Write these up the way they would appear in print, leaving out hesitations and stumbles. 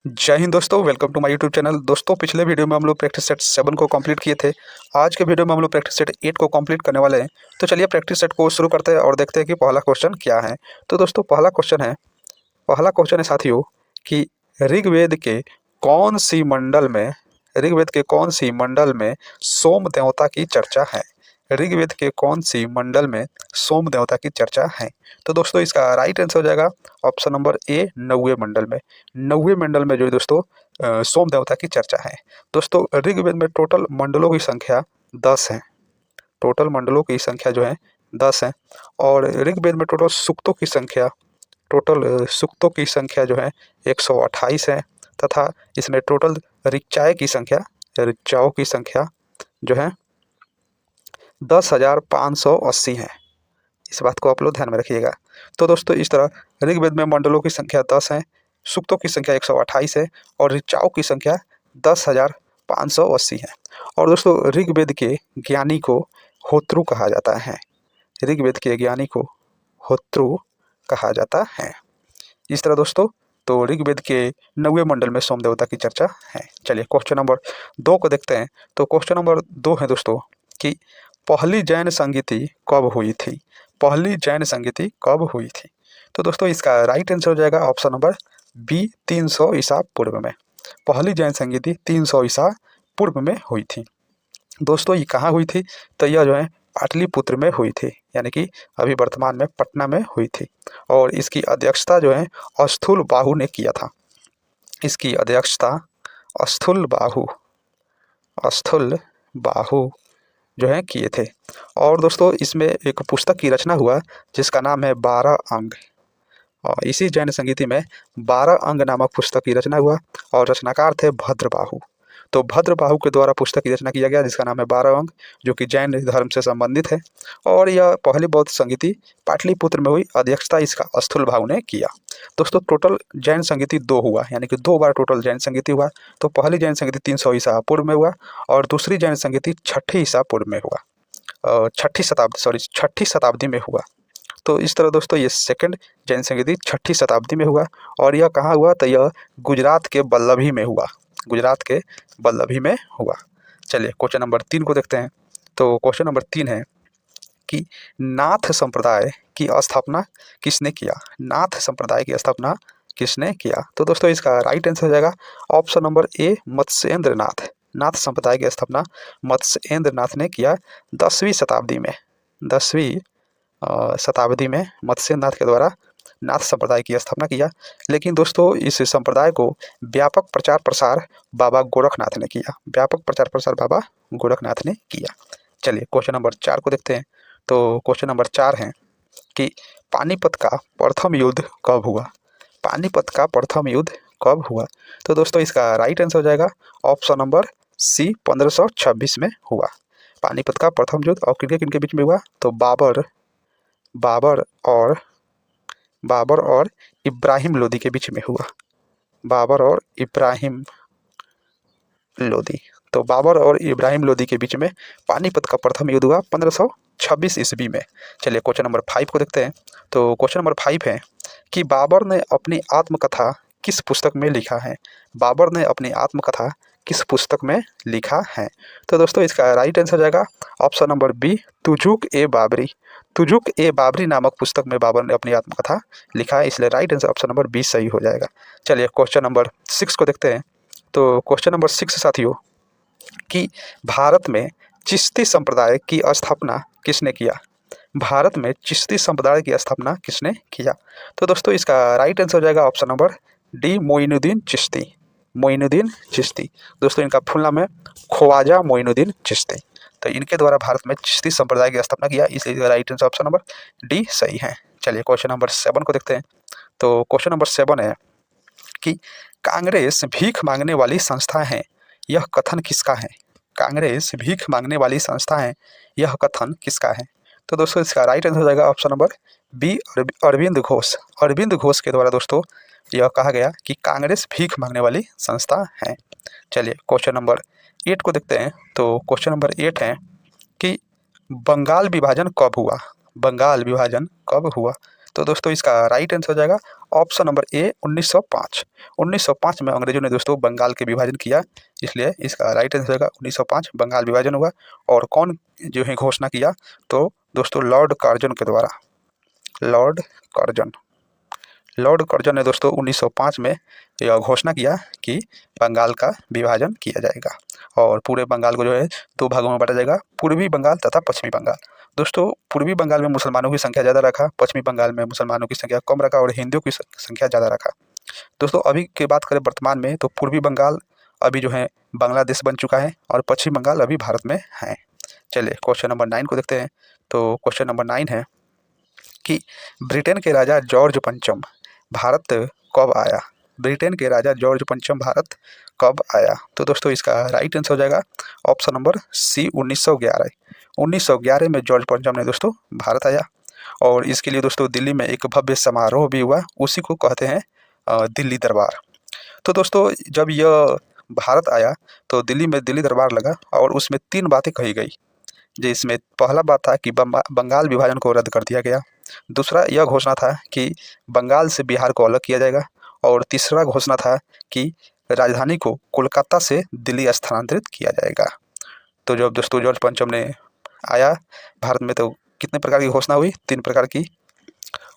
जय हिंद दोस्तों, welcome to my YouTube channel. दोस्तों, पिछले वीडियो में हम लोग प्रैक्टिस सेट 7 को कंप्लीट किए थे। आज के वीडियो में हम लोग प्रैक्टिस सेट 8 को कंप्लीट करने वाले हैं। तो चलिए प्रैक्टिस सेट को शुरू करते हैं और देखते हैं कि पहला क्वेश्चन क्या है। तो दोस्तों, पहला क्वेश्चन है साथियों कि ऋग्वेद के कौन सी मंडल में ऋग्वेद के कौन सी मंडल में सोम देवता की चर्चा है। ऋग्वेद के कौन सी मंडल में सोम देवता की चर्चा है। तो दोस्तों, इसका राइट आंसर हो जाएगा ऑप्शन नंबर ए, 9वें मंडल में। 9वें मंडल में जो है दोस्तों सोम देवता की चर्चा है। दोस्तों, ऋग्वेद में टोटल मंडलों की संख्या 10 है। टोटल मंडलों की संख्या जो है 10 है। और ऋग्वेद में टोटल सूक्तों की संख्या जो है 128 है। तथा इसमें टोटल ऋचाओं की संख्या जो है 10,580 है। इस बात को आप लोग ध्यान में रखिएगा। तो दोस्तों, इस तरह ऋग्वेद में मंडलों की संख्या 10 है, सूक्तों की संख्या 128 है और ऋचाओं की संख्या 10,580 है। और दोस्तों, ऋग्वेद के ज्ञानी को होत्रु कहा जाता है। ऋग्वेद के ज्ञानी को होत्रु कहा जाता है। इस तरह दोस्तों, तो ऋग्वेद के 9वें मंडल में सोम देवता की चर्चा है। चलिए क्वेश्चन नंबर 2 को देखते हैं। तो क्वेश्चन नंबर 2 है दोस्तों कि पहली जैन संगीति कब हुई थी। पहली जैन संगीति कब हुई थी। तो दोस्तों, इसका राइट आंसर हो जाएगा ऑप्शन नंबर बी, 300 ईसा पूर्व में। पहली जैन संगीति 300 ईसा पूर्व में हुई थी। दोस्तों, ये कहाँ हुई थी। तो यह जो है पाटलिपुत्र में हुई थी, यानी कि अभी वर्तमान में पटना में हुई थी। और इसकी अध्यक्षता जो है स्थूल बाहु ने किया था। इसकी अध्यक्षता स्थूल बाहु जो है किए थे। और दोस्तों, इसमें एक पुस्तक की रचना हुआ जिसका नाम है 12 अंग। और इसी जैन संगीति में 12 अंग नामक पुस्तक की रचना हुआ और रचनाकार थे भद्रबाहु। तो भद्रबाहु के द्वारा पुस्तक की रचना किया गया जिसका नाम है 12 अंग, जो कि जैन धर्म से संबंधित है। और यह पहली बौद्ध संगीति पाटलिपुत्र में हुई। अध्यक्षता इसका स्थूल बाहु ने किया। दोस्तों, टोटल जैन संगीति 2 हुआ, यानी कि 2 बार टोटल जैन संगीति हुआ। तो पहली जैन संगीति 300 ईसा पूर्व में हुआ और दूसरी जैन संगीति 6 ईसा पूर्व में हुआ। 6ठी शताब्दी में हुआ। तो इस तरह दोस्तों, ये सेकंड जैन संगीति 6ठी शताब्दी में हुआ। और यह कहाँ हुआ। तो यह गुजरात के वल्लभी में हुआ। गुजरात के वल्लभी में हुआ। चलिए क्वेश्चन नंबर 3 को देखते हैं। तो क्वेश्चन नंबर 3 है कि नाथ संप्रदाय की स्थापना किसने किया। नाथ संप्रदाय की स्थापना किसने किया। तो दोस्तों, इसका राइट आंसर हो जाएगा ऑप्शन नंबर ए, मत्स्येंद्र नाथ। नाथ संप्रदाय की स्थापना मत्स्येंद्र नाथ ने किया 10वीं शताब्दी में। 10वीं शताब्दी में मत्स्येंद्र नाथ के द्वारा नाथ संप्रदाय की स्थापना किया। लेकिन दोस्तों, इस संप्रदाय को व्यापक प्रचार प्रसार बाबा गोरखनाथ ने किया। व्यापक प्रचार प्रसार बाबा गोरखनाथ ने किया। चलिए क्वेश्चन नंबर 4 को देखते हैं। तो क्वेश्चन नंबर 4 है कि पानीपत का प्रथम युद्ध कब हुआ। पानीपत का प्रथम युद्ध कब हुआ। तो दोस्तों, इसका राइट आंसर हो जाएगा ऑप्शन नंबर सी, 1526 में हुआ। पानीपत का प्रथम युद्ध और किनके बीच में हुआ। तो बाबर और इब्राहिम लोदी के बीच में हुआ। बाबर और इब्राहिम लोदी। तो बाबर और इब्राहिम लोदी के बीच में पानीपत का प्रथम युद्ध हुआ 1526 ईस्वी में। चलिए क्वेश्चन नंबर 5 को देखते हैं। तो क्वेश्चन नंबर 5 है कि बाबर ने अपनी आत्मकथा किस पुस्तक में लिखा है। बाबर ने अपनी आत्मकथा किस पुस्तक में लिखा है। तो दोस्तों, इसका राइट आंसर हो जाएगा ऑप्शन नंबर बी, तुजुक ए बाबरी। तुजुक ए बाबरी नामक पुस्तक में बाबर ने अपनी आत्मकथा लिखा है, इसलिए right answer option number B सही हो जाएगा। चलिए क्वेश्चन नंबर 6 को देखते हैं। तो क्वेश्चन नंबर 6 साथियों कि भारत में चिश्ती संप्रदाय की स्थापना किसने किया। भारत में चिश्ती संप्रदाय की स्थापना किसने किया। तो दोस्तों, इसका राइट आंसर हो जाएगा option number D, Moinuddin Chishti. Moinuddin Chishti. दोस्तों, इनका फुल नाम है ख्वाजा मोइनुद्दीन चिश्ती। तो इनके द्वारा भारत में चिश्ती संप्रदाय की स्थापना किया, इसलिए right answer option number D सही है। चलिए क्वेश्चन नंबर 7 को देखते हैं। तो क्वेश्चन नंबर 7 है कि कांग्रेस भीख मांगने वाली संस्था है, यह कथन किसका है। कांग्रेस भीख मांगने वाली संस्था है, यह कथन किसका है। तो दोस्तों, इसका राइट आंसर हो जाएगा option number B, Aurobindo Ghosh. Aurobindo Ghosh के द्वारा दोस्तों यह कहा गया कि कांग्रेस भीख मांगने वाली संस्था है। चलिए क्वेश्चन नंबर 8 को देखते हैं। तो क्वेश्चन नंबर 8 है कि बंगाल विभाजन कब हुआ। बंगाल विभाजन कब हुआ। तो दोस्तों इसका राइट आंसर हो जाएगा ऑप्शन नंबर ए 1905। 1905 में अंग्रेजों ने दोस्तों बंगाल के विभाजन किया, इसलिए इसका राइट आंसर होगा 1905 बंगाल विभाजन हुआ। और कौन जो है घोषणा किया, तो दोस्तों लॉर्ड कार्जन के द्वारा। लॉर्ड कार्जन लॉर्ड कर्जन ने दोस्तों 1905 में यह घोषणा किया कि बंगाल का विभाजन किया जाएगा और पूरे बंगाल को जो है दो भागों में बांटा जाएगा, पूर्वी बंगाल तथा पश्चिमी बंगाल। दोस्तों पूर्वी बंगाल में मुसलमानों की संख्या ज़्यादा रखा, पश्चिमी बंगाल में मुसलमानों की संख्या कम रखा और हिंदुओं की संख्या ज़्यादा रखा। दोस्तों अभी की बात करें वर्तमान में, तो पूर्वी बंगाल अभी जो है बांग्लादेश बन चुका है और पश्चिमी बंगाल अभी भारत में है। चलिए क्वेश्चन नंबर 9 को देखते हैं। तो क्वेश्चन नंबर 9 है कि ब्रिटेन के राजा जॉर्ज पंचम भारत कब आया। ब्रिटेन के राजा जॉर्ज पंचम भारत कब आया। तो दोस्तों इसका राइट आंसर हो जाएगा ऑप्शन नंबर सी 1911। 1911 में जॉर्ज पंचम ने दोस्तों भारत आया और इसके लिए दोस्तों दिल्ली में एक भव्य समारोह भी हुआ, उसी को कहते हैं दिल्ली दरबार। तो दोस्तों जब यह भारत आया तो दिल्ली में दिल्ली दरबार लगा और उसमें 3 बातें कही गई, जिसमें पहला बात था कि बंगाल विभाजन को रद्द कर दिया गया, दूसरा यह घोषणा था कि बंगाल से बिहार को अलग किया जाएगा और तीसरा घोषणा था कि राजधानी को कोलकाता से दिल्ली स्थानांतरित किया जाएगा। तो जब दोस्तों जॉर्ज पंचम ने आया भारत में तो कितने प्रकार की घोषणा हुई, 3 प्रकार की।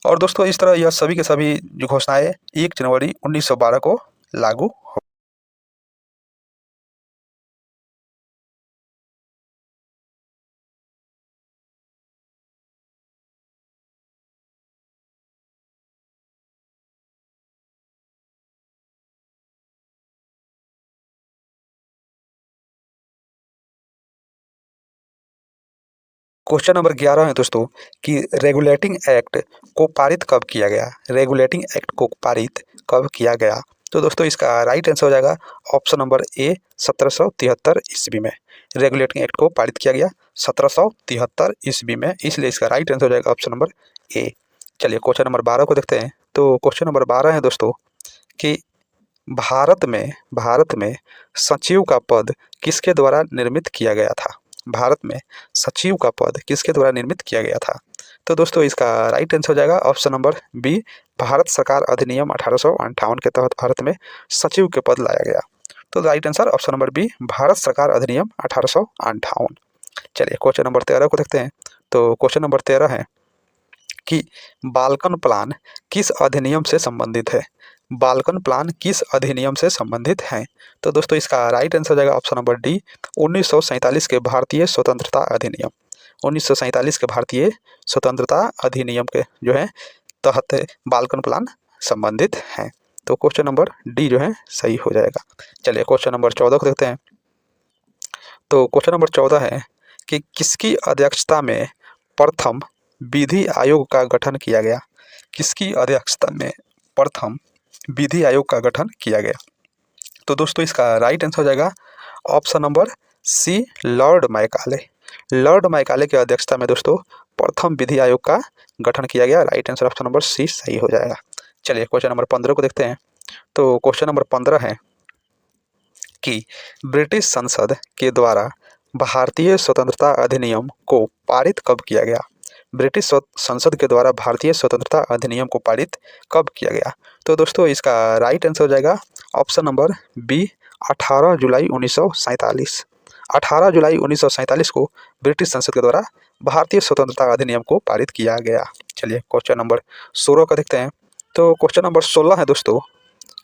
और दोस्तों इस तरह यह सभी के सभी जो घोषणाएं 1 जनवरी 1912 को लागू हो। क्वेश्चन नंबर 11 है दोस्तों कि रेगुलेटिंग एक्ट को पारित कब किया गया। रेगुलेटिंग एक्ट को पारित कब किया गया। तो दोस्तों इसका राइट आंसर हो जाएगा ऑप्शन नंबर ए 1773 ईस्वी में। रेगुलेटिंग एक्ट को पारित किया गया 1773 ईस्वी में, इसलिए इसका राइट आंसर हो जाएगा ऑप्शन नंबर ए। चलिए क्वेश्चन नंबर 12 को देखते हैं। तो क्वेश्चन नंबर 12 है दोस्तों कि भारत में सचिव का पद किसके द्वारा निर्मित किया गया था। भारत में सचिव का पद किसके द्वारा निर्मित किया गया था। तो दोस्तों इसका राइट आंसर हो जाएगा ऑप्शन नंबर बी भारत सरकार अधिनियम 1858 के तहत भारत में सचिव के पद लाया गया। तो right answer option number B Bharat सरकार अधिनियम 1858। चलिए क्वेश्चन नंबर 13 को देखते हैं। तो क्वेश्चन नंबर 13 है कि बाल्कन प्लान किस अधिनियम से संबंधित है। बाल्कन प्लान किस अधिनियम से संबंधित है। तो दोस्तों इसका राइट आंसर हो जाएगा ऑप्शन नंबर डी 1947 के भारतीय स्वतंत्रता अधिनियम। 1947 के भारतीय स्वतंत्रता अधिनियम के जो है तहत बाल्कन प्लान संबंधित हैं। तो क्वेश्चन नंबर डी जो है सही हो जाएगा। चलिए क्वेश्चन नंबर 14 को देखते हैं। तो क्वेश्चन नंबर 14 है कि किसकी अध्यक्षता में प्रथम विधि आयोग का गठन किया गया। किसकी अध्यक्षता में प्रथम विधि आयोग का गठन किया गया। तो दोस्तों इसका राइट आंसर हो जाएगा option number C Lord Macaulay. Lord Macaulay की अध्यक्षता में दोस्तों प्रथम विधि आयोग का गठन किया गया। Right answer option number C सही हो जाएगा। चलिए क्वेश्चन नंबर 15 को देखते हैं। तो क्वेश्चन नंबर 15 है कि ब्रिटिश संसद के द्वारा भारतीय स्वतंत्रता अधिनियम को पारित कब किया गया। ब्रिटिश संसद के द्वारा भारतीय स्वतंत्रता अधिनियम को पारित कब किया गया। तो दोस्तों इसका राइट आंसर हो जाएगा ऑप्शन नंबर बी 18 जुलाई 1947। 18 जुलाई 1947 को ब्रिटिश संसद के द्वारा भारतीय स्वतंत्रता अधिनियम को पारित किया गया। चलिए क्वेश्चन नंबर 16 का देखते हैं। तो क्वेश्चन नंबर 16 है दोस्तों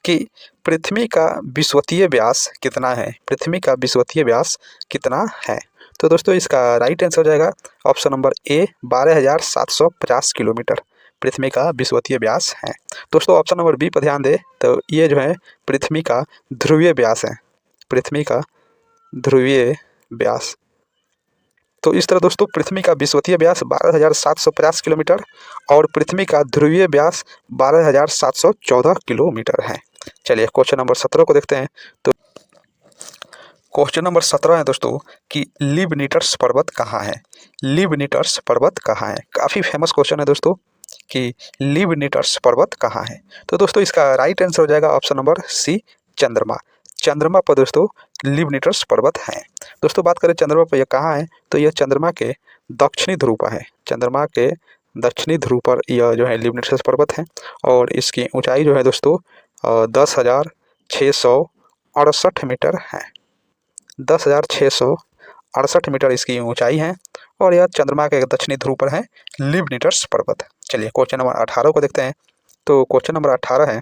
कि पृथ्वी का विषुवतीय व्यास कितना है। पृथ्वी का विषुवतीय व्यास कितना है। तो दोस्तों इसका राइट आंसर हो जाएगा ऑप्शन नंबर ए 12,750 किलोमीटर पृथ्वी का विषुवतीय व्यास है। दोस्तों ऑप्शन नंबर बी पर ध्यान दें तो ये जो है पृथ्वी का ध्रुवीय व्यास है। पृथ्वी का ध्रुवीय व्यास। तो इस तरह दोस्तों पृथ्वी का विषुवतीय व्यास 12,750 किलोमीटर और पृथ्वी का ध्रुवीय व्यास 12,714 किलोमीटर है। चलिए क्वेश्चन नंबर 17 को देखते हैं। तो क्वेश्चन नंबर 17 है दोस्तों कि लिबनिटर्स पर्वत कहाँ है। लिबनिटर्स पर्वत कहाँ है। काफ़ी फेमस क्वेश्चन है दोस्तों कि लिबनिटर्स पर्वत कहाँ है। तो दोस्तों इसका राइट आंसर हो जाएगा ऑप्शन नंबर सी चंद्रमा। चंद्रमा पर दोस्तों लिबनिटर्स पर्वत हैं। दोस्तों बात करें चंद्रमा पर यह कहाँ है, तो यह चंद्रमा के दक्षिणी ध्रुव पर है। चंद्रमा के दक्षिणी ध्रुव पर यह जो है लिबनेटस पर्वत है और इसकी ऊंचाई जो है दोस्तों 10,668 मीटर है। 10,668 मीटर इसकी ऊंचाई है और यह चंद्रमा के दक्षिणी ध्रुव पर है लिबनेटस पर्वत। चलिए क्वेश्चन नंबर 18 को देखते हैं। तो क्वेश्चन नंबर 18 है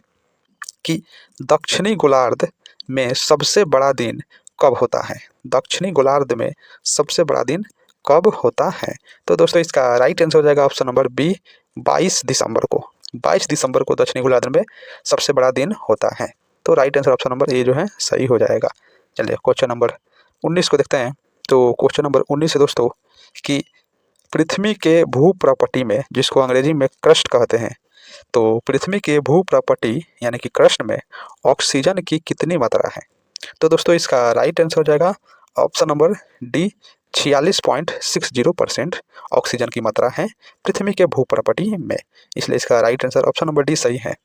कि दक्षिणी गोलार्ध में सबसे बड़ा दिन कब होता है? दक्षिणी गोलार्ध में सबसे बड़ा दिन कब होता है? तो दोस्तों इसका राइट आंसर हो जाएगा ऑप्शन नंबर बी, 22 दिसंबर को। 22 दिसंबर को दक्षिणी गोलार्ध में सबसे बड़ा दिन होता है। तो right answer option number A जो है सही हो जाएगा। चलिए क्वेश्चन नंबर 19 को देखते हैं। तो क्वेश्चन नंबर 19 है दोस्तों कि पृथ्वी के भूप्रपटी में, जिसको अंग्रेजी में क्रस्ट कहते हैं, तो पृथ्वी के भूप्रपटी यानी कि क्रस्ट में ऑक्सीजन की कितनी मात्रा है? तो दोस्तों इसका राइट आंसर हो जाएगा ऑप्शन नंबर डी, 46.60% ऑक्सीजन की मात्रा है पृथ्वी के भूप्रपटी में, इसलिए इसका right answer option number D सही है।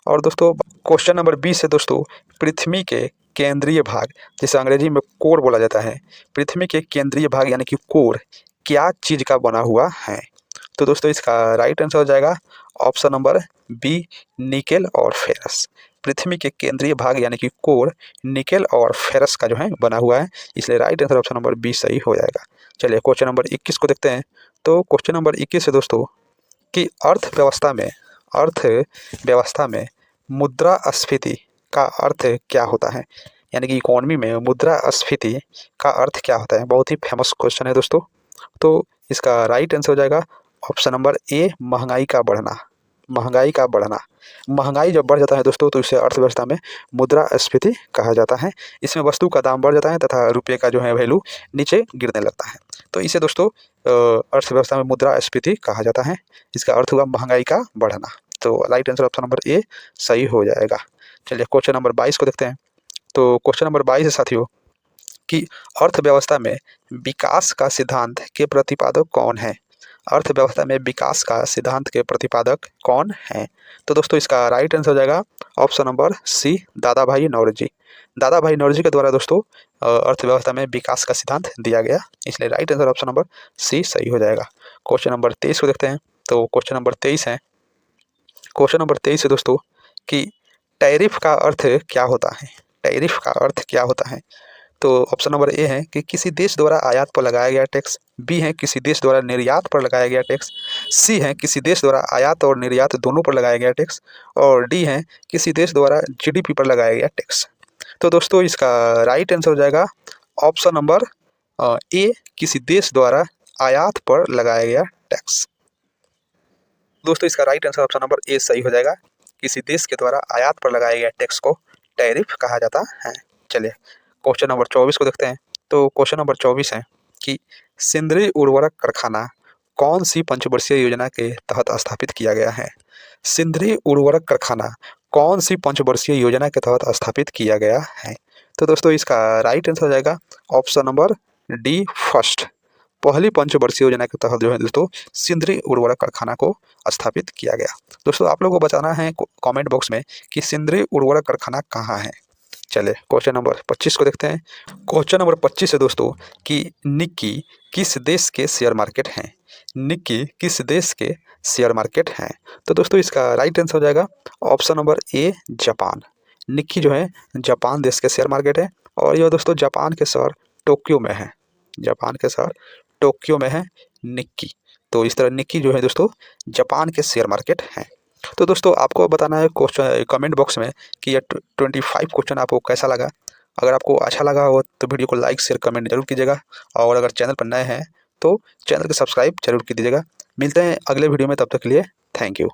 और दोस्तों क्वेश्चन नंबर 20 है दोस्तों, पृथ्वी के केंद्रीय भाग, जिसे अंग्रेजी में कोर बोला जाता है, पृथ्वी के केंद्रीय भाग यानी कि कोर क्या चीज का बना हुआ है? तो दोस्तों इसका राइट आंसर हो जाएगा ऑप्शन नंबर बी, निकेल और फेरस। पृथ्वी के केंद्रीय भाग यानी कि कोर निकेल और फेरस का जो है बना हुआ है, इसलिए right answer option number B सही हो जाएगा। चलिए क्वेश्चन नंबर 21 को देखते हैं। तो क्वेश्चन नंबर 21 है दोस्तों कि अर्थव्यवस्था में मुद्रास्फीति का अर्थ क्या होता है? यानी कि इकोनॉमी में मुद्रास्फीति का अर्थ क्या होता है? बहुत ही फेमस क्वेश्चन है दोस्तों। तो इसका राइट आंसर हो जाएगा ऑप्शन नंबर ए, महंगाई का बढ़ना। महंगाई का बढ़ना, महंगाई जब बढ़ जाता है दोस्तों तो इसे अर्थव्यवस्था में मुद्रास्फीति कहा जाता है। इसमें वस्तु का दाम बढ़ जाता है तथा रुपये का जो है वैल्यू नीचे गिरने लगता है, तो इसे दोस्तों अर्थव्यवस्था में मुद्रास्फीति कहा जाता है। इसका अर्थ हुआ महंगाई का बढ़ना। तो right answer option number A सही हो जाएगा। चलिए क्वेश्चन नंबर 22 को देखते हैं। तो क्वेश्चन नंबर 22 है साथियों कि अर्थव्यवस्था में विकास का सिद्धांत के प्रतिपादक कौन है? अर्थव्यवस्था में विकास का सिद्धांत के प्रतिपादक कौन है? तो दोस्तों इसका राइट आंसर हो जाएगा ऑप्शन नंबर सी, दादा भाई नौरोजी। दादा भाई नौरोजी के द्वारा दोस्तों अर्थव्यवस्था में विकास का सिद्धांत दिया गया, इसलिए right answer option number C सही हो जाएगा। क्वेश्चन नंबर 23 को देखते हैं। तो क्वेश्चन नंबर 23 है, क्वेश्चन नंबर 23 है दोस्तों कि टैरिफ का अर्थ क्या होता है? टैरिफ का अर्थ क्या होता है? तो ऑप्शन नंबर ए है कि किसी देश द्वारा आयात पर लगाया गया टैक्स, बी है किसी देश द्वारा निर्यात पर लगाया गया टैक्स, सी है किसी देश द्वारा आयात और निर्यात दोनों पर लगाया गया टैक्स, और डी है किसी देश द्वारा जीडीपी पर लगाया गया टैक्स। तो दोस्तों इसका राइट आंसर हो जाएगा ऑप्शन नंबर ए, किसी देश द्वारा आयात पर लगाया गया टैक्स। दोस्तों इसका right answer option number A सही हो जाएगा। किसी देश के द्वारा आयात पर लगाए गए टैक्स को टैरिफ कहा जाता है। चलिए क्वेश्चन नंबर 24 को देखते हैं। तो क्वेश्चन नंबर 24 है कि सेंद्रीय उर्वरक कारखाना कौन सी पंचवर्षीय योजना के तहत स्थापित किया गया है? सेंद्रीय उर्वरक कारखाना कौन सी पंचवर्षीय योजना के तहत स्थापित किया गया है? तो दोस्तों इसका राइट आंसर हो जाएगा ऑप्शन नंबर डी, फर्स्ट। पहली पंचवर्षीय योजना के तहत जो है दोस्तों सेंद्रीय उर्वरक कारखाना को स्थापित किया गया। दोस्तों आप लोगों को बताना है कमेंट बॉक्स में कि सेंद्रीय उर्वरक कारखाना कहाँ है। चले क्वेश्चन नंबर 25 को देखते हैं। क्वेश्चन नंबर 25 है दोस्तों कि निक्की किस देश के शेयर मार्केट हैं? निक्की किस देश के शेयर मार्केट हैं? तो दोस्तों इसका राइट आंसर हो जाएगा option number A, Japan. Nikki जो है जापान देश के शेयर मार्केट है और यह दोस्तों जापान के शहर टोक्यो में है। जापान के शहर टोक्यो में है निक्की। तो इस तरह निक्की जो है दोस्तों जापान के शेयर मार्केट हैं। तो दोस्तों आपको बताना है क्वेश्चन कमेंट बॉक्स में कि यह 25 क्वेश्चन आपको कैसा लगा। अगर आपको अच्छा लगा हो तो वीडियो को लाइक शेयर कमेंट जरूर कीजिएगा और अगर चैनल पर नए हैं तो चैनल को सब्सक्राइब जरूर कीजिएगा। मिलते हैं अगले वीडियो में, तब तक के लिए थैंक यू।